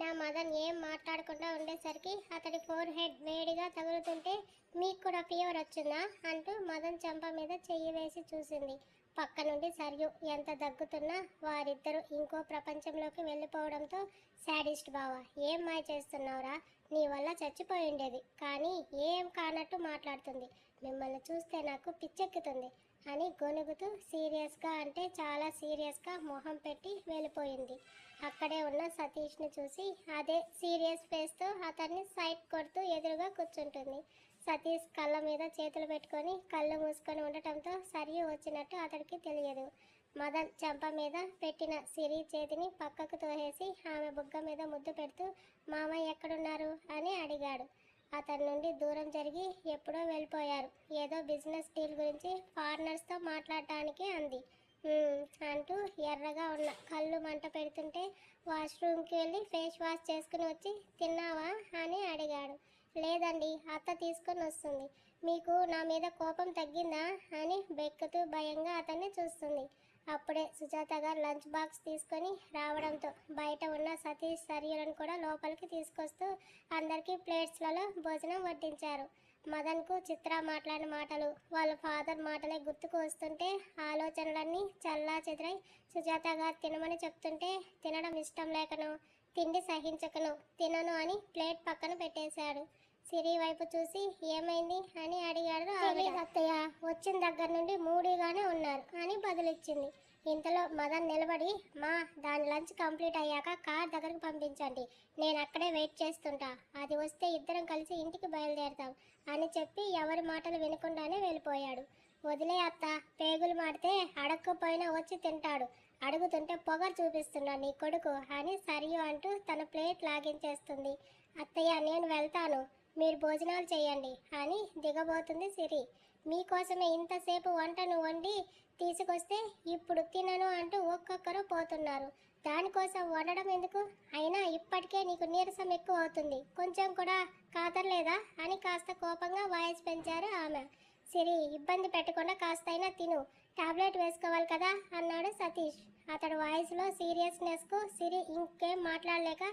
అయినా మదన్ ఏం మాట్లాడకుండా ఉండేసరికి అతడి ఫోర్ హెడ్ వేడిగా తగులుతుంటే మీకు కూడా ఫీవర్ వచ్చిందా అంటూ మదన్ చెంప మీద చెయ్యి వేసి చూసింది. పక్క నుండి సరియు ఎంత దగ్గుతున్నా వారిద్దరూ ఇంకో ప్రపంచంలోకి వెళ్ళిపోవడంతో శాడిస్ట్ బావా ఏం మాయ చేస్తున్నావురా, నీ వల్ల చచ్చిపోయి ఉండేది కానీ ఏం కానట్టు మాట్లాడుతుంది, మిమ్మల్ని చూస్తే నాకు పిచ్చెక్కుతుంది అని గొనుగుతూ సీరియస్గా అంటే చాలా సీరియస్గా మొహం పెట్టి వెళ్ళిపోయింది. అక్కడే ఉన్న సతీష్ని చూసి అదే సీరియస్ ఫేస్తో అతన్ని సైట్ కొడుతూ ఎదురుగా కూర్చుంటుంది. సతీష్ కళ్ళ మీద చేతులు పెట్టుకొని కళ్ళు మూసుకొని ఉండటంతో సరియు వచ్చినట్టు అతడికి తెలియదు. మదన్ చెంప మీద పెట్టిన సిరి చేతిని పక్కకు తోసేసి ఆమె బుగ్గ మీద ముద్దు పెడుతూ మామయ్య ఎక్కడున్నారు అని అడిగాడు. అతని నుండి దూరం జరిగి ఎప్పుడో వెళ్ళిపోయారు, ఏదో బిజినెస్ డీల్ గురించి ఫారినర్స్తో మాట్లాడటానికి అంది. అంటూ ఎర్రగా ఉన్న కళ్ళు మంట పెడుతుంటే వాష్రూమ్కి వెళ్ళి ఫేస్ వాష్ చేసుకుని వచ్చి తిన్నావా అని అడిగాడు. లేదండి, అత్త తీసుకొని వస్తుంది. మీకు నా మీద కోపం తగ్గిందా అని బెక్కుతూ భయంగా అతన్ని చూస్తుంది. అప్పుడే సుజాత గారు లంచ్ బాక్స్ తీసుకొని రావడంతో బయట ఉన్న సతీష్ సరియులను కూడా లోపలికి తీసుకొస్తూ అందరికీ ప్లేట్స్లలో భోజనం వడ్డించారు. మదన్కు చిత్ర మాట్లాడిన మాటలు వాళ్ళ ఫాదర్ మాటలే గుర్తుకు వస్తుంటే ఆలోచనలన్నీ చల్లా చెదరై సుజాత గారు తినమని చెప్తుంటే తినడం ఇష్టం లేకను తిండి సహించకను తినను అని ప్లేట్ పక్కన పెట్టేశాడు. సిరి వైపు చూసి ఏమైంది అని అడిగాడు. అత్తయ్య వచ్చిన దగ్గర నుండి మూడీగానే ఉన్నారు అని బదులిచ్చింది. ఇంతలో మదన్ నిలబడి మా దాని లంచ్ కంప్లీట్ అయ్యాక కార్ దగ్గరకు పంపించండి, నేను అక్కడే వెయిట్ చేస్తుంటా, అది వస్తే ఇద్దరం కలిసి ఇంటికి బయలుదేరుతాం అని చెప్పి ఎవరి మాటలు వినకుండానే వెళ్ళిపోయాడు. వదిలే అత్త, పేగులు మాడితే అడక్కపోయినా వచ్చి తింటాడు, అడుగుతుంటే పొగరు చూపిస్తున్నా నీ కొడుకు అని సరియు అంటూ తన ప్లేట్ లాగించేస్తుంది. అత్తయ్య నేను వెళ్తాను, మీరు భోజనాలు చేయండి అని దిగబోతుంది సిరి. మీకోసమే ఇంతసేపు వంటను వండి తీసుకొస్తే ఇప్పుడు తినను అంటూ ఒక్కొక్కరు పోతున్నారు, దానికోసం వండడం ఎందుకు, అయినా ఇప్పటికే నీకు నీరసం ఎక్కువ అవుతుంది, కొంచెం కూడా కాతరలేదా అని కాస్త కోపంగా వాయిస్ పెంచారు ఆమె. సిరి ఇబ్బంది పెట్టకుండా కాస్తైనా తిను, టాబ్లెట్ వేసుకోవాలి కదా అన్నాడు సతీష్. అతడు వాయిస్లో సీరియస్నెస్కు సిరి ఇంకేం మాట్లాడలేక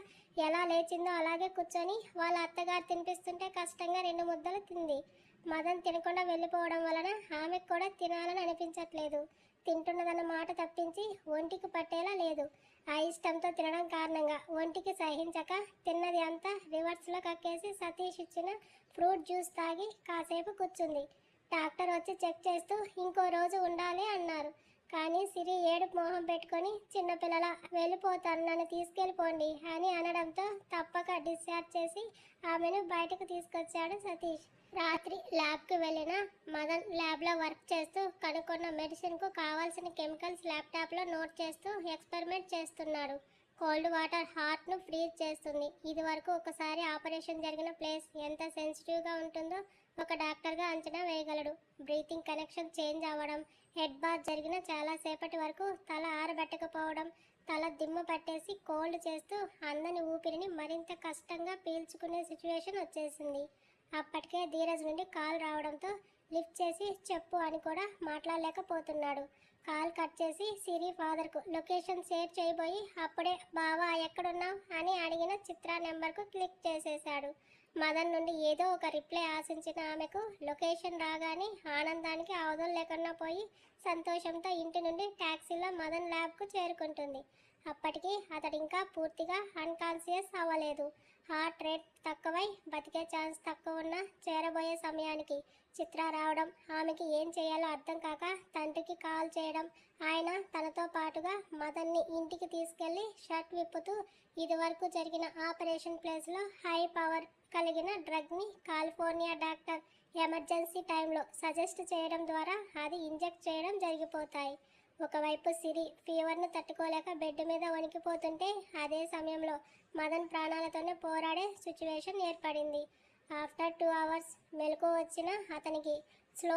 ఎలా లేచిందో అలాగే కూర్చొని వాళ్ళ అత్తగారు తినిపిస్తుంటే కష్టంగా 2 ముద్దలు తింది. మదన్ తినకుండా వెళ్ళిపోవడం వలన ఆమెకు కూడా తినాలని అనిపించట్లేదు. తింటున్నదన్న మాట తప్పించి ఒంటికి పట్టేలా లేదు. ఆ ఇష్టంతో తినడం కారణంగా ఒంటికి సహించక తిన్నది అంతా రివర్స్లో కక్కేసి సతీష్ ఇచ్చిన ఫ్రూట్ జ్యూస్ తాగి కాసేపు కూర్చుంది. డాక్టర్ వచ్చి చెక్ చేస్తూ ఇంకో రోజు ఉండాలి అన్నారు. కానీ సిరి ఏడుపు మొహం పెట్టుకొని చిన్నపిల్లల వెళ్ళిపోతాను నన్ను తీసుకెళ్ళిపోండి అని అనడంతో తప్పక డిశ్చార్జ్ చేసి ఆమెను బయటకు తీసుకొచ్చాడు సతీష్. రాత్రి ల్యాబ్కి వెళ్ళిన మదన్ ల్యాబ్లో వర్క్ చేస్తూ కనుక్కున్న మెడిసిన్కు కావాల్సిన కెమికల్స్ ల్యాప్టాప్లో నోట్ చేస్తూ ఎక్స్పెరిమెంట్ చేస్తున్నాడు. కోల్డ్ వాటర్ హార్ట్ను ఫ్రీజ్ చేస్తుంది. ఇది వరకు ఒకసారి ఆపరేషన్ జరిగిన ప్లేస్ ఎంత సెన్సిటివ్గా ఉంటుందో ఒక డాక్టర్గా అంచనా వేయగలడు. బ్రీతింగ్ కనెక్షన్ చేంజ్ అవ్వడం, హెడ్ బాత్ జరిగిన చాలాసేపటి వరకు తల ఆరబెట్టకపోవడం, తల దిమ్మ పట్టేసి కోల్డ్ చేస్తూ అందని ఊపిరిని మరింత కష్టంగా పీల్చుకునే సిచ్యువేషన్ వచ్చేసింది. అప్పటికే ధీరజ్ నుండి కాల్ రావడంతో లిఫ్ట్ చేసి చెప్పు అని కూడా మాట్లాడలేకపోతున్నాడు. కాల్ కట్ చేసి సిరి ఫాదర్కు లొకేషన్ షేర్ చేయబోయి అప్పుడే బావా ఎక్కడున్నావు అని అడిగిన చిత్ర నెంబర్కు క్లిక్ చేసేశాడు. మదన్ నుండి ఏదో ఒక రిప్లై ఆశించిన ఆమెకు లొకేషన్ రాగానే ఆనందానికి అవధులు లేకుండా పోయి సంతోషంతో ఇంటి నుండి ట్యాక్సీలో మదన్ ల్యాబ్కు చేరుకుంటుంది. అప్పటికి అతడు ఇంకా పూర్తిగా అన్కాన్షియస్ అవ్వలేదు. హార్ట్ రేట్ తక్కువై బతికే ఛాన్స్ తక్కువ ఉన్న చేరబోయే సమయానికి చిత్ర రావడం, ఆమెకి ఏం చేయాలో అర్థం కాక తండ్రికి కాల్ చేయడం, ఆయన తనతో పాటుగా మదన్ని ఇంటికి తీసుకెళ్లి షర్ట్ విప్పుతూ ఇదివరకు జరిగిన ఆపరేషన్ ప్లేస్లో హై పవర్ కలిగిన డ్రగ్ని కాలిఫోర్నియా డాక్టర్ ఎమర్జెన్సీ టైంలో సజెస్ట్ చేయడం ద్వారా అది ఇంజెక్ట్ చేయడం జరిగిపోతాయి. ఒకవైపు సిరి ఫీవర్ను తట్టుకోలేక బెడ్ మీద వణికిపోతుంటే అదే సమయంలో మదన్ ప్రాణాలతోనే పోరాడే సిచ్యువేషన్ ఏర్పడింది. ఆఫ్టర్ 2 hours మెలకు వచ్చిన అతనికి స్లో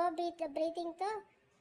బ్రీతింగ్తో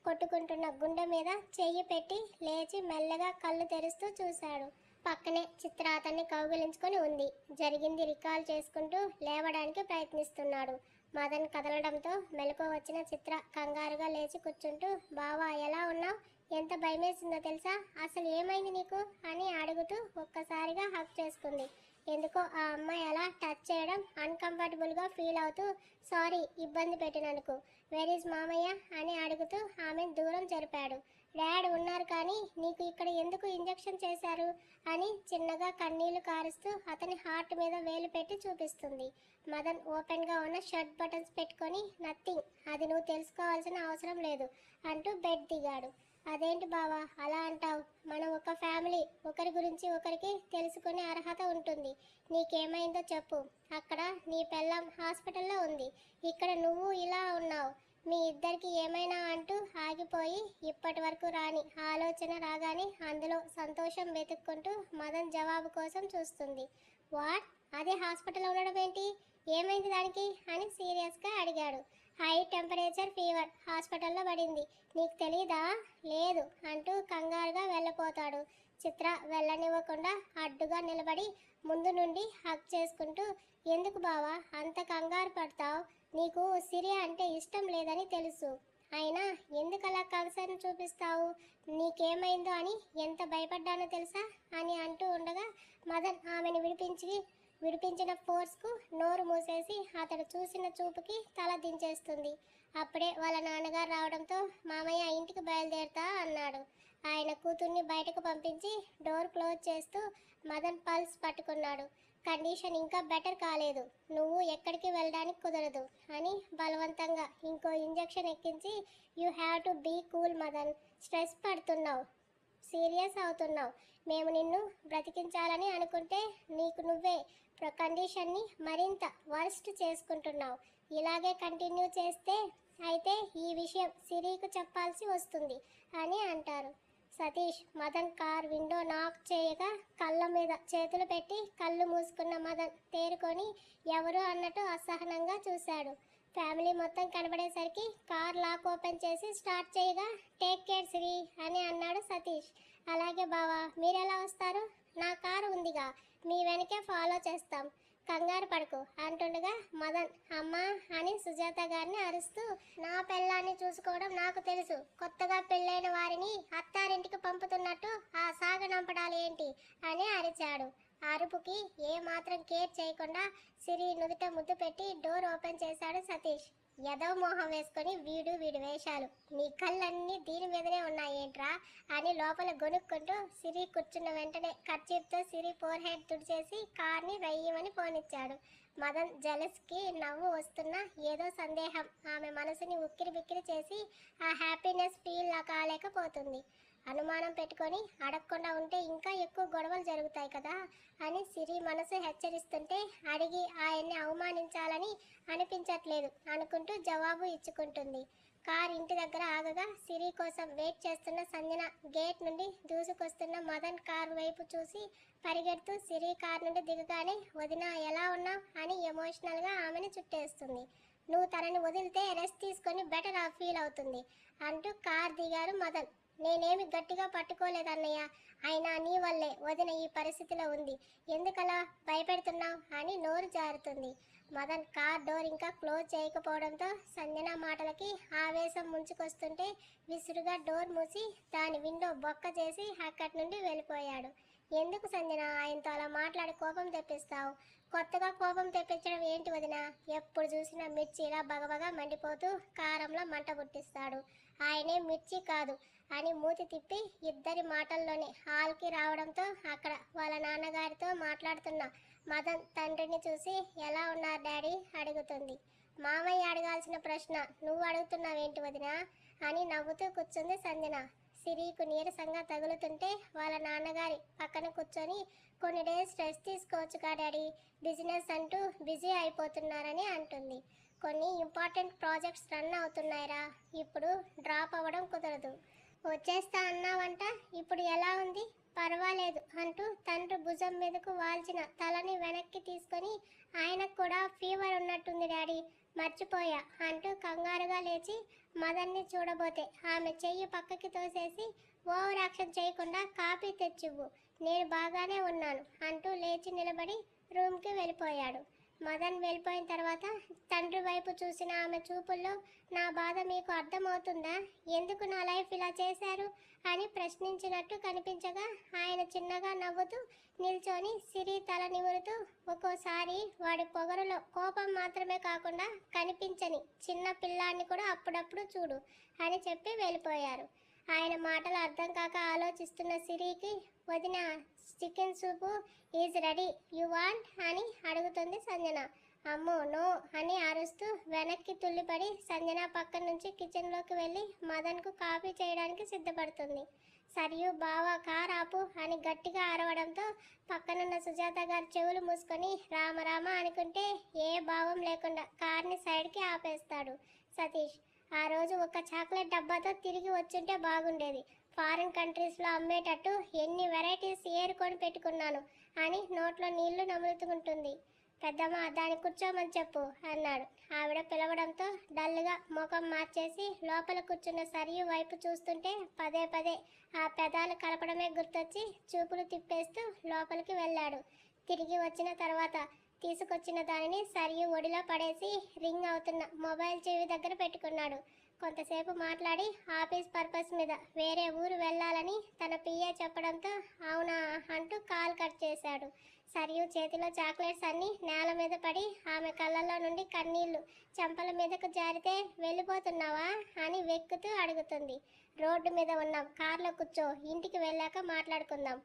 కొట్టుకుంటున్న గుండె మీద చెయ్యి పెట్టి లేచి మెల్లగా కళ్ళు తెరుస్తూ చూశాడు. పక్కనే చిత్ర అతన్ని కౌగిలించుకొని ఉంది. జరిగింది రికాల్ చేసుకుంటూ లేవడానికి ప్రయత్నిస్తున్నాడు. మదన్ కదలడంతో మెలకు వచ్చిన చిత్ర కంగారుగా లేచి కూర్చుంటూ బావా ఎలా ఉన్నావు, ఎంత భయమేసిందో తెలుసా, అసలు ఏమైంది నీకు అని అడుగుతూ ఒక్కసారిగా హక్ చేసుకుంది. ఎందుకో ఆ అమ్మాయి అలా టచ్ చేయడం అన్కంఫర్టబుల్గా ఫీల్ అవుతూ సారీ ఇబ్బంది పెట్టినందుకు, వెర్ ఈజ్ మామయ్య అని అడుగుతూ ఆమెను దూరం జరిపాడు. డాడ్ ఉన్నారు కానీ నీకు ఇక్కడ ఎందుకు ఇంజెక్షన్ చేశారు అని చిన్నగా కన్నీళ్లు కారుస్తూ అతని హార్ట్ మీద వేలు పెట్టి చూపిస్తుంది. మదన్ ఓపెన్గా ఉన్న షర్ట్ బటన్స్ పెట్టుకొని నథింగ్, అది నువ్వు తెలుసుకోవాల్సిన అవసరం లేదు అంటూ బెడ్ దిగాడు. అదేంటి బావా అలా అంటావు? మనం ఒక ఫ్యామిలీ, ఒకరి గురించి ఒకరికి తెలుసుకునే అర్హత ఉంటుంది. నీకేమైందో చెప్పు. అక్కడ నీ పెళ్ళాం హాస్పిటల్లో ఉంది, ఇక్కడ నువ్వు ఇలా ఉన్నావు. మీ ఇద్దరికి ఏమైనా అంటూ ఆగిపోయి ఇప్పటి వరకు రాని ఆలోచన రాగానే అందులో సంతోషం వెతుక్కుంటూ మదన్ జవాబు కోసం చూస్తుంది. వాట్? అదే హాస్పిటల్లో ఉండడం ఏంటి? ఏమైంది దానికి అని సీరియస్గా అడిగాడు. హై టెంపరేచర్ ఫీవర్ హాస్పిటల్లో పడింది, నీకు తెలీదా? లేదు అంటూ కంగారుగా వెళ్ళిపోతాడు. చిత్ర వెళ్ళనివ్వకుండా అడ్డుగా నిలబడి ముందు నుండి హగ్ చేసుకుంటూ, ఎందుకు బావా అంత కంగారు పడతావు? నీకు సిరి అంటే ఇష్టం లేదని తెలుసు, అయినా ఎందుకు అలా కన్సర్న్ చూపిస్తావు? నీకేమైందో అని ఎంత భయపడ్డానో తెలుసా అని అంటూ ఉండగా మదన్ ఆమెను విడిపించిన ఫోర్స్కు నోరు మూసేసి అతడు చూసిన చూపుకి తల దించేస్తుంది. అప్పుడే వాళ్ళ నాన్నగారు రావడంతో మామయ్య ఇంటికి బయలుదేరుతా అన్నాడు. ఆయన కూతుర్ని బయటకు పంపించి డోర్ క్లోజ్ చేస్తూ మదన్ పల్స్ పట్టుకున్నాడు. కండిషన్ ఇంకా బెటర్ కాలేదు, నువ్వు ఎక్కడికి వెళ్ళడానికి కుదరదు అని బలవంతంగా ఇంకో ఇంజెక్షన్ ఎక్కించి, you have to be cool Madan, stress పడుతున్నావు, సీరియస్ అవుతున్నావు. మేము నిన్ను బ్రతికించాలని అనుకుంటే నీకు నువ్వే కండిషన్ని మరింత వర్స్ట్ చేసుకుంటున్నావు. ఇలాగే కంటిన్యూ చేస్తే అయితే ఈ విషయం సిరికి చెప్పాల్సి వస్తుంది అని అంటారు. సతీష్ మదన్ కార్ విండో నాక్ చేయగా కళ్ళ మీద చేతులు పెట్టి కళ్ళు మూసుకున్న మదన్ తేరుకొని ఎవరు అన్నట్టు అసహనంగా చూశాడు. ఫ్యామిలీ మొత్తం కనబడేసరికి కార్ లాక్ ఓపెన్ చేసి స్టార్ట్ చేయగా, టేక్ కేర్ సిరి అని అన్నాడు సతీష్. అలాగే బావా, మీరెలా వస్తారు? నా కారు ఉందిగా, మీ వెనకే ఫాలో చేస్తాం, కంగారు పడకు అంటుండగా మదన్ అమ్మా అని సుజాత గారిని అరుస్తూ, నా పెళ్ళాన్ని చూసుకోవడం నాకు తెలుసు, కొత్తగా పెళ్ళైన వారిని అత్తారింటికి పంపుతున్నట్టు ఆ సాగనంపడాలు ఏంటి అని అరిచాడు. అరుపుకి ఏ మాత్రం కేర్ చేయకుండా సిరి నుదుట ముద్దు పెట్టి డోర్ ఓపెన్ చేశాడు సతీష్. ఎదవ మోహం వేసుకొని వీడి వేషాలు, నీ కళ్ళన్నీ దీని మీదనే ఉన్నాయేంట్రా అని లోపల గొనుక్కుంటూ సిరి కూర్చున్న వెంటనే కర్చీఫ్తో సిరి ఫోర్ హెడ్ తుడిచేసి కార్ని రయ్యమని పోనిచ్చాడు. మదన్ జలస్కి నవ్వు వస్తున్నా ఏదో సందేహం ఆమె మనసుని ఉక్కిరి బిక్కిరి చేసి ఆ హ్యాపీనెస్ ఫీల్ కాలేకపోతుంది. అనుమానం పెట్టుకొని అడగకుండా ఉంటే ఇంకా ఎక్కువ గొడవలు జరుగుతాయి కదా అని సిరి మనసు హెచ్చరిస్తుంటే అడిగి ఆయన్ని అవమానించాలని అనిపించట్లేదు అనుకుంటూ జవాబు ఇచ్చుకుంటుంది. కార్ ఇంటి దగ్గర ఆగగా సిరి కోసం వెయిట్ చేస్తున్న సంజన గేట్ నుండి దూసుకొస్తున్న మదన్ కార్ వైపు చూసి పరిగెడుతూ సిరి కార్ నుండి దిగగానే, వదినా ఎలా ఉన్నావు అని ఎమోషనల్గా ఆమెను చుట్టేస్తుంది. నువ్వు తనని వదిలితే రెస్ట్ తీసుకొని బెటర్ ఫీల్ అవుతుంది అంటూ కార్ దిగారు మదన్. నేనేమి గట్టిగా పట్టుకోలేదన్నయ్య, అయినా నీ వల్లే వదిన ఈ పరిస్థితిలో ఉంది, ఎందుకలా భయపెడుతున్నావు అని నోరు జారుతుంది. మదన్ కార్ డోర్ ఇంకా క్లోజ్ చేయకపోవడంతో సంజన మాటలకి ఆవేశం ముంచుకొస్తుంటే విసురుగా డోర్ మూసి దాని విండో బొక్క చేసి అక్కడి నుండి వెళ్ళిపోయాడు. ఎందుకు సంజన ఆయనతో అలా మాట్లాడి కోపం తెప్పిస్తావు? కొత్తగా కోపం తెప్పించడం ఏంటి వదిన? ఎప్పుడు చూసినా మిర్చి ఇలా బగబగా మండిపోతూ కారంలో మంట పుట్టిస్తాడు. ఆయనే మిర్చి కాదు అని మూతి తిప్పి ఇద్దరి మాటల్లోనే హాల్కి రావడంతో అక్కడ వాళ్ళ నాన్నగారితో మాట్లాడుతున్న మదన్ తండ్రిని చూసి, ఎలా ఉన్నారు డాడీ అడుగుతుంది. మామయ్య అడగాల్సిన ప్రశ్న నువ్వు అడుగుతున్నావేంటి వదినా అని నవ్వుతూ కూర్చుంది సంజన. సిరికి నీరసంగా తగులుతుంటే వాళ్ళ నాన్నగారి పక్కన కూర్చొని, కొన్ని డేస్ రెస్ట్ తీసుకోవచ్చుగా డాడీ, బిజినెస్ అంటూ బిజీ అయిపోతున్నారని అంటుంది. కొన్ని ఇంపార్టెంట్ ప్రాజెక్ట్స్ రన్ అవుతున్నాయిరా, ఇప్పుడు డ్రాప్ అవ్వడం కుదరదు. వచ్చేస్తా అన్నావంట, ఇప్పుడు ఎలా ఉంది? పర్వాలేదు అంటూ తండ్రి భుజం మీదకు వాల్చిన తలని వెనక్కి తీసుకొని, ఆయనకు కూడా ఫీవర్ ఉన్నట్టుంది డాడీ, మర్చిపోయా అంటూ కంగారుగా లేచి మదన్ని చూడబోతే ఆమె చెయ్యి పక్కకి తోసేసి, ఓవర్ యాక్షన్ చేయకుండా కాఫీ తెచ్చివ్వు, నేను బాగానే ఉన్నాను అంటూ లేచి నిలబడి రూమ్కి వెళ్ళిపోయాడు. మదన్ వెళ్ళిపోయిన తర్వాత తండ్రి వైపు చూసిన ఆమె చూపుల్లో నా బాధ మీకు అర్థమవుతుందా, ఎందుకు నా లైఫ్ ఇలా చేశారు అని ప్రశ్నించినట్టు కనిపించగా ఆయన చిన్నగా నవ్వుతూ నిల్చొని సిరి తల నిమురుతూ ఒక్కోసారి వాడి పొగరులో కోపం మాత్రమే కాకుండా కనిపించని చిన్న పిల్లాన్ని కూడా అప్పుడప్పుడు చూడు అని చెప్పి వెళ్ళిపోయారు. ఆయన మాటలు అర్థం కాక ఆలోచిస్తున్న సిరికి వదిన chicken soup is ready you want అని అడుగుతుంది సంజన. అమ్మో నో అని అరుస్తూ వెనక్కి తుల్లిపడి సంజన పక్క నుంచి కిచెన్లోకి వెళ్ళి మదన్కు కాఫీ చేయడానికి సిద్ధపడుతుంది. సరియు బావా కార్ ఆపు అని గట్టిగా అరవడంతో పక్కనున్న సుజాత గారు చెవులు మూసుకొని రామరామ అనుకుంటే ఏ భావం లేకుండా కార్ని సైడ్కి ఆపేస్తాడు సతీష్. ఆ రోజు ఒక చాక్లెట్ డబ్బాతో తిరిగి వచ్చుంటే బాగుండేది. ఫారిన్ కంట్రీస్లో అమ్మేటట్టు ఎన్ని వెరైటీస్ ఏరుకొని పెట్టుకున్నాను అని నోట్లో నీళ్లు నములుతుంటుంది. పెద్దమ్మ దాన్ని కూర్చోమని చెప్పు అన్నాడు. ఆవిడ పిలవడంతో డల్గా ముఖం మార్చేసి లోపల కూర్చున్న సరియు వైపు చూస్తుంటే పదే పదే ఆ పెదాలు కలపడమే గుర్తొచ్చి చూపులు తిప్పేస్తూ లోపలికి వెళ్ళాడు. తిరిగి వచ్చిన తర్వాత తీసుకొచ్చిన దానిని సరియు ఒడిలో పడేసి రింగ్ అవుతున్న మొబైల్ చెవి దగ్గర పెట్టుకున్నాడు. కొంతసేపు మాట్లాడి ఆఫీస్ పర్పస్ మీద వేరే ఊరు వెళ్ళాలని తన పిఏ చెప్పడంతో అవునా అంటూ కాల్ కట్ చేశాడు. సరియు చేతిలో చాక్లెట్స్ అన్నీ నేల మీద పడి ఆమె కళ్ళల్లో నుండి కన్నీళ్లు చెంపల మీదకు జారితే వెళ్ళిపోతున్నావా అని వెక్కుతూ అడుగుతుంది. రోడ్డు మీద ఉన్నాం, కార్లో కూర్చో, ఇంటికి వెళ్ళాక మాట్లాడుకుందాం.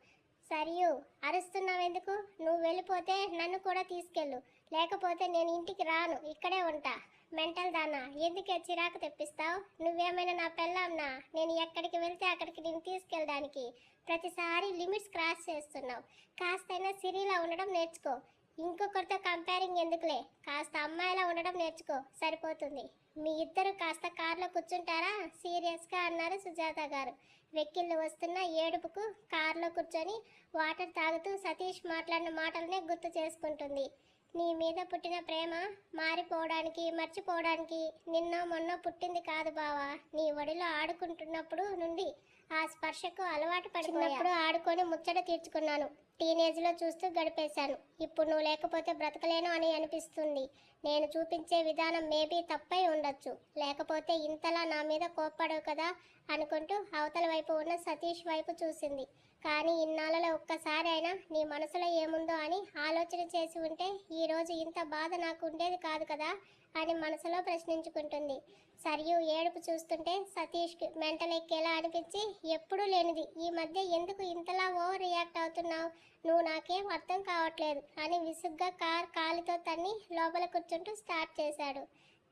సరియు అరుస్తున్నావెందుకు? నువ్వు వెళ్ళిపోతే నన్ను కూడా తీసుకెళ్ళు, లేకపోతే నేను ఇంటికి రాను, ఇక్కడే ఉంటా. మెంటల్ దానా, ఎందుకే చిరాకు తెప్పిస్తావు? నువ్వేమైనా నా పెళ్ళాంనా? నేను ఎక్కడికి వెళ్తే అక్కడికి నేను తీసుకెళ్ళడానికి ప్రతిసారి లిమిట్స్ క్రాస్ చేస్తున్నావు. కాస్తైనా సిరిలా ఉండడం నేర్చుకో. ఇంకొకరితో కంపేరింగ్ ఎందుకులే, కాస్త అమ్మాయిలా ఉండడం నేర్చుకో, సరిపోతుంది. మీ ఇద్దరు కాస్త కార్లో కూర్చుంటారా సీరియస్గా అన్నారు సుజాత గారు. వెక్కిళ్ళు వస్తున్న ఏడుపుకు కార్లో కూర్చొని వాటర్ తాగుతూ సతీష్ మాట్లాడిన మాటలనే గుర్తు చేసుకుంటుంది. నీ మీద పుట్టిన ప్రేమ మారిపోవడానికి మర్చిపోవడానికి నిన్నో మొన్నో పుట్టింది కాదు బావా. నీ ఒడిలో ఆడుకుంటున్నప్పుడు నుండి ఆ స్పర్శకు అలవాటు పడినప్పుడు ఆడుకొని ముచ్చట తీర్చుకున్నాను. టీనేజ్లో చూస్తూ గడిపేశాను. ఇప్పుడు నువ్వు లేకపోతే బ్రతకలేను అని అనిపిస్తుంది. నేను చూపించే విధానం మేబీ తప్పై ఉండొచ్చు, లేకపోతే ఇంతలా నా మీద కోప్పడవు కదా అనుకుంటూ అవతల వైపు ఉన్న సతీష్ వైపు చూసింది. కానీ ఇన్నాళ్ళలో ఒక్కసారి అయినా నీ మనసులో ఏముందో అని ఆలోచన చేసి ఉంటే ఈరోజు ఇంత బాధ నాకు ఉండేది కాదు కదా అని మనసులో ప్రశ్నించుకుంటుంది. సరియు ఏడుపు చూస్తుంటే సతీష్కి మెంటల్ ఎక్కేలా అనిపించి ఎప్పుడూ లేనిది ఈ మధ్య ఎందుకు ఇంతలా ఓవర్ రియాక్ట్ అవుతున్నావు, నువ్వు నాకేం అర్థం కావట్లేదు అని విసుగ్గా కార్ కాలితో తన్ని లోపల కూర్చుంటూ స్టార్ట్ చేశాడు.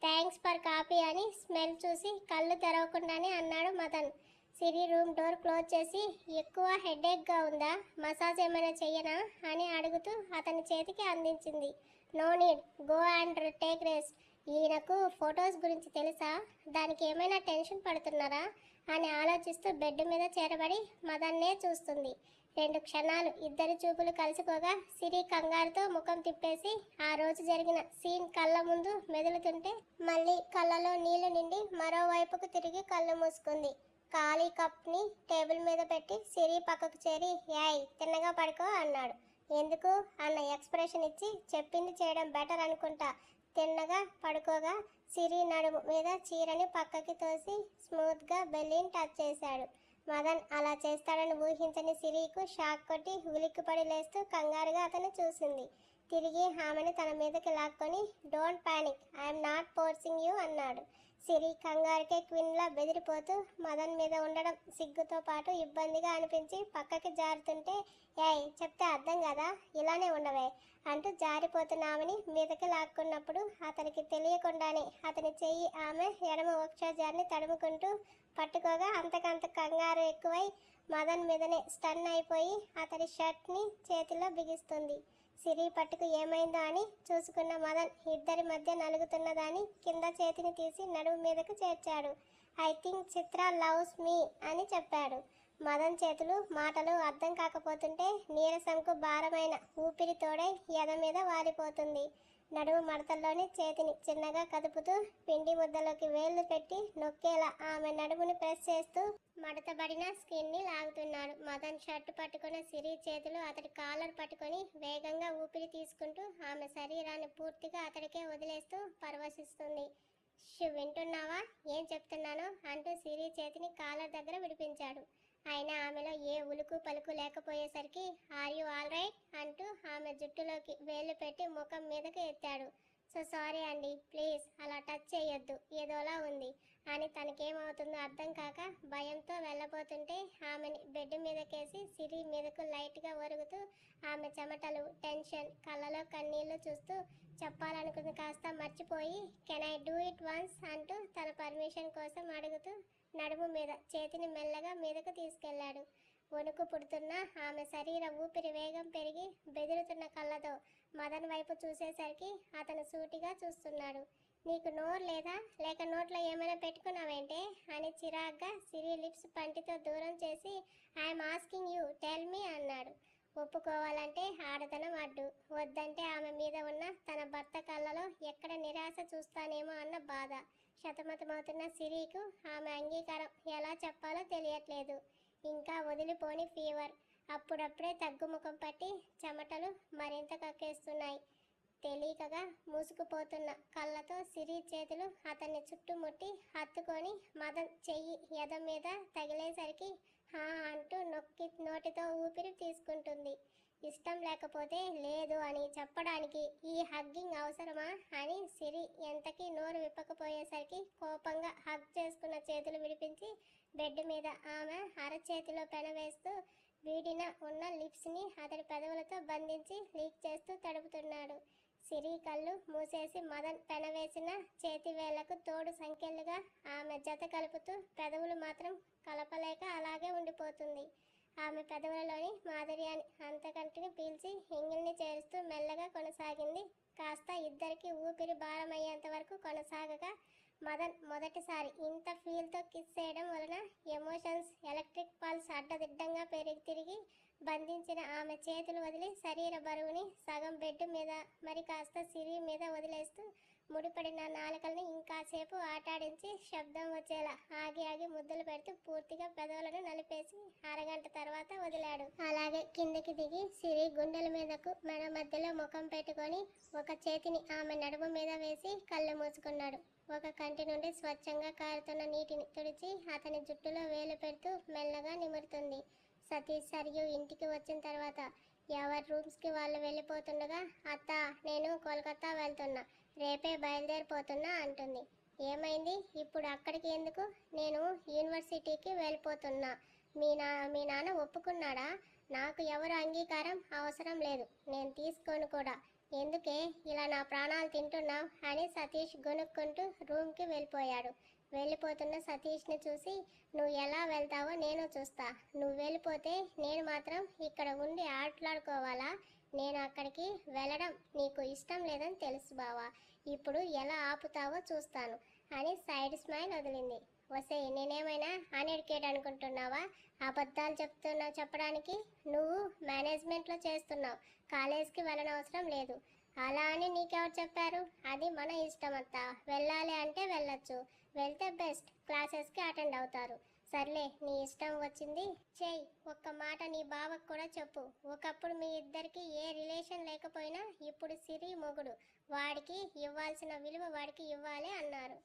థ్యాంక్స్ ఫర్ కాఫీ అని స్మెల్ చూసి కళ్ళు తెరవకుండానే అన్నాడు మదన్. సిరి రూమ్ డోర్ క్లోజ్ చేసి ఎక్కువ హెడేక్గా ఉందా, మసాజ్ ఏమైనా చెయ్యనా అని అడుగుతూ అతని చేతికి అందించింది. No need, go and take rest. ఈయనకు ఫొటోస్ గురించి తెలుసా, దానికి ఏమైనా టెన్షన్ పడుతున్నారా అని ఆలోచిస్తూ బెడ్ మీద చేరబడి మదన్నే చూస్తుంది. 2 క్షణాలు ఇద్దరి చూపులు కలుసుకోగా సిరి కంగారుతో ముఖం తిప్పేసి ఆ రోజు జరిగిన సీన్ కళ్ళ ముందు మెదులుతుంటే మళ్ళీ కళ్ళలో నీళ్లు నిండి మరోవైపుకు తిరిగి కళ్ళు మూసుకుంది. ఖాళీ కప్ని టేబుల్ మీద పెట్టి సిరి పక్కకు చేరి యాయ్ తిన్నగా పడుకో అన్నాడు. ఎందుకు అన్న ఎక్స్ప్రెషన్ ఇచ్చి చెప్పింది చేయడం బెటర్ అనుకుంటా. తిన్నగా పడుకోగా సిరి నడుము మీద చీరని పక్కకి తోసి స్మూత్గా బెల్లిని టచ్ చేశాడు. మదన్ అలా చేస్తాడని ఊహించని సిరికి షాక్ కొట్టి ఉలిక్కిపడి లేస్తూ కంగారుగా అతను చూసింది. తిరిగి ఆమెను తన మీదకి లాక్కొని don't panic, I'm not forcing you అన్నాడు. సిరి కంగారుకే క్విన్లా బెదిరిపోతూ మదన్ మీద ఉండడం సిగ్గుతో పాటు ఇబ్బందిగా అనిపించి పక్కకి జారుతుంటే ఏయ్ చెప్తే అర్థం కదా, ఇలానే ఉండవే అంటూ జారిపోతున్నామని మీదకి లాక్కున్నప్పుడు అతనికి తెలియకుండానే అతని చెయ్యి ఆమె ఎడమ వక్షోజాన్ని తడుముకుంటూ పట్టుకోగా అంతకంత కంగారు ఎక్కువై మదన్ మీదనే స్టన్ అయిపోయి అతని షర్ట్ని చేతిలో బిగిస్తుంది. సిరి పట్టుకు ఏమైందో అని చూసుకున్న మదన్ ఇద్దరి మధ్య నలుగుతున్నదాని కింద చేతిని తీసి నడుము మీదకు చేర్చాడు. I think Chitra loves me అని చెప్పాడు. మదన్ చేతులు మాటలు అర్థం కాకపోతుంటే నీరసంకు భారమైన ఊపిరి తోడై ఎద మీద వాలిపోతుంది. నడుము మడతల్లోని చేతిని చిన్నగా కదుపుతూ పిండి ముద్దలోకి వేళ్లు పెట్టి నొక్కేలా ఆమె నడుముని ప్రెస్ చేస్తూ మడతబడిన స్కిన్ని లాగుతున్నాడు. మదన్ షర్టు పట్టుకున్న సిరి చేతులు అతడి కాలర్ పట్టుకొని వేగంగా ఊపిరి తీసుకుంటూ ఆమె శరీరాన్ని అతన్ని పూర్తిగా అతడికే వదిలేస్తూ పరవశిస్తుంది. వింటున్నావా ఏం చెప్తున్నానో అంటూ సిరి చేతిని కాలర్ దగ్గర విడిపించాడు. అయినా ఆమెలో ఏ ఉలుకు పలుకు లేకపోయేసరికి ఆర్ యు ఆల్ రైట్ అంటూ ఆమె జుట్టులోకి వేలు పెట్టి ముఖం మీదకు ఎత్తాడు. సో సారీ అండి, ప్లీజ్ అలా టచ్ చేయొద్దు, ఏదోలా ఉంది అని తనకేమవుతుందో అర్థం కాక భయంతో వెళ్ళబోతుంటే ఆమెని బెడ్ మీదకేసి సిరి మీదకు లైట్గా ఒరుగుతూ ఆమె చెమటలు, టెన్షన్, కళ్ళలో కన్నీళ్లు చూస్తూ చెప్పాలనుకుంది కాస్త మర్చిపోయి can I do it once అంటూ తన పర్మిషన్ కోసం అడుగుతూ నడుము మీద చేతిని మెల్లగా మీదకు తీసుకెళ్లాడు. వణుకు పుడుతున్న ఆమె శరీర ఊపిరి వేగం పెరిగి బెదురుతున్న కళ్ళతో మదన్ వైపు చూసేసరికి అతను సూటిగా చూస్తున్నాడు. నీకు నోరు లేదా, లేక నోట్లో ఏమైనా పెట్టుకున్నావేంటే అని చిరాగ్గా సిరి లిప్స్ పంటితో దూరం చేసి I'm asking you tell me అన్నాడు. ఒప్పుకోవాలంటే ఆడతనం అడ్డు, వద్దంటే ఆమె మీద ఉన్న తన భర్త కళ్ళలో ఎక్కడ నిరాశ చూస్తానేమో అన్న బాధ. శతమతమవుతున్న సిరికి ఆమె అంగీకారం ఎలా చెప్పాలో తెలియట్లేదు. ఇంకా వదిలిపోని ఫీవర్, అప్పుడప్పుడే తగ్గుముఖం పట్టి చెమటలు మరింత కక్కేస్తున్నాయి. తెలియకగా మూసుకుపోతున్న కళ్ళతో సిరి చేతులు అతన్ని చుట్టుముట్టి హత్తుకొని మదన్ చెయ్యి ఎద మీద తగిలేసరికి హా అంటూ నోటితో ఊపిరి తీసుకుంటుంది. ఇష్టం లేకపోతే లేదు అని చెప్పడానికి ఈ హగ్గింగ్ అవసరమా అని సిరి ఎంతకీ నోరు విప్పకపోయేసరికి కోపంగా హగ్ చేసుకున్న చేతులు విడిపించి బెడ్ మీద ఆమె అరచేతిలో పెనవేస్తూ వీడిన ఉన్న లిప్స్ని అతడి పెదవులతో బంధించి లీక్ చేస్తూ తడుపుతున్నాడు. సిరి కళ్ళు మూసేసి మదన్ పెనవేసిన చేతి వేళ్లకు తోడు సంఖ్యలుగా ఆమె జత కలుపుతూ పెదవులు మాత్రం కలపలేక అలాగే ఉండిపోతుంది. ఆమె పెదవులలోని మాధుర్యాన్ని అంతకంటిని పీల్చి ఎంగిల్ని చేరుస్తూ మెల్లగా కొనసాగింది. కాస్త ఇద్దరికి ఊపిరి భారమయ్యేంత వరకు కొనసాగగా మదన్ మొదటిసారి ఇంత ఫీల్తో కిస్ చేయడం వలన ఎమోషన్స్ ఎలక్ట్రిక్ పల్స్ అడ్డదిడ్డంగా తిరిగి బంధించిన ఆమె చేతులు వదిలి శరీర బరువుని సగం బెడ్ మీద మరి కాస్త సిరి మీద వదిలేస్తూ ముడిపడిన నాలుకల్ని ఇంకాసేపు ఆటాడించి శబ్దం వచ్చేలా ఆగి ఆగి ముద్దులు పెడుతూ పూర్తిగా పెదవులను నలిపేసి అరగంట తర్వాత వదిలాడు. అలాగే కిందికి దిగి సిరి గుండెల మీదకు మెడ మధ్యలో ముఖం పెట్టుకొని ఒక చేతిని ఆమె నడుము మీద వేసి కళ్ళు మూసుకున్నాడు. ఒక కంటి నుండి స్వచ్ఛంగా కారుతున్న నీటిని తుడిచి అతని జుట్టులో వేలు పెడుతూ మెల్లగా నిమురుతుంది. సతీష్ సరియు ఇంటికి వచ్చిన తర్వాత ఎవరి రూమ్స్కి వాళ్ళు వెళ్ళిపోతుండగా అత్త నేను కోల్కతా వెళ్తున్నా, రేపే బయలుదేరిపోతున్నా అంటుంది. ఏమైంది ఇప్పుడు అక్కడికి ఎందుకు? నేను యూనివర్సిటీకి వెళ్ళిపోతున్నా. మీ నాన్న ఒప్పుకున్నాడా? నాకు ఎవరు అంగీకారం అవసరం లేదు, నేను తీసుకోను కూడా. ఎందుకే ఇలా నా ప్రాణాలు తింటున్నావు అని సతీష్ గొనుక్కుంటూ రూమ్కి వెళ్ళిపోయాడు. వెళ్ళిపోతున్న సతీష్ని చూసి నువ్వు ఎలా వెళ్తావో నేను చూస్తా, నువ్వు వెళ్ళిపోతే నేను మాత్రం ఇక్కడ ఉండి ఆటలాడుకోవాలా? నేను అక్కడికి వెళ్ళడం నీకు ఇష్టం లేదని తెలుసు బావా, ఇప్పుడు ఎలా ఆపుతావో చూస్తాను అని సైడ్ స్మైల్ వదిలింది. వసే నేనేమైనా అన్ఎడ్యుకేట్ అనుకుంటున్నావా? అబద్ధాలు చెప్పడానికి నువ్వు మేనేజ్మెంట్లో చేస్తున్నావు, కాలేజ్కి వెళ్ళనవసరం లేదు. అలా అని నీకెవరు చెప్పారు? అది మన ఇష్టమంతా, వెళ్ళాలి అంటే వెళ్ళొచ్చు, వెళ్తే బెస్ట్, క్లాసెస్కి అటెండ్ అవుతారు. సర్లే నీ ఇష్టం వచ్చింది చెయ్యి. ఒక్క మాట నీ బావకు కూడా చెప్పు, ఒకప్పుడు మీ ఇద్దరికి ఏ రిలేషన్ లేకపోయినా ఇప్పుడు సిరి మొగుడు, వాడికి ఇవ్వాల్సిన విలువ వాడికి ఇవ్వాలి అన్నారు.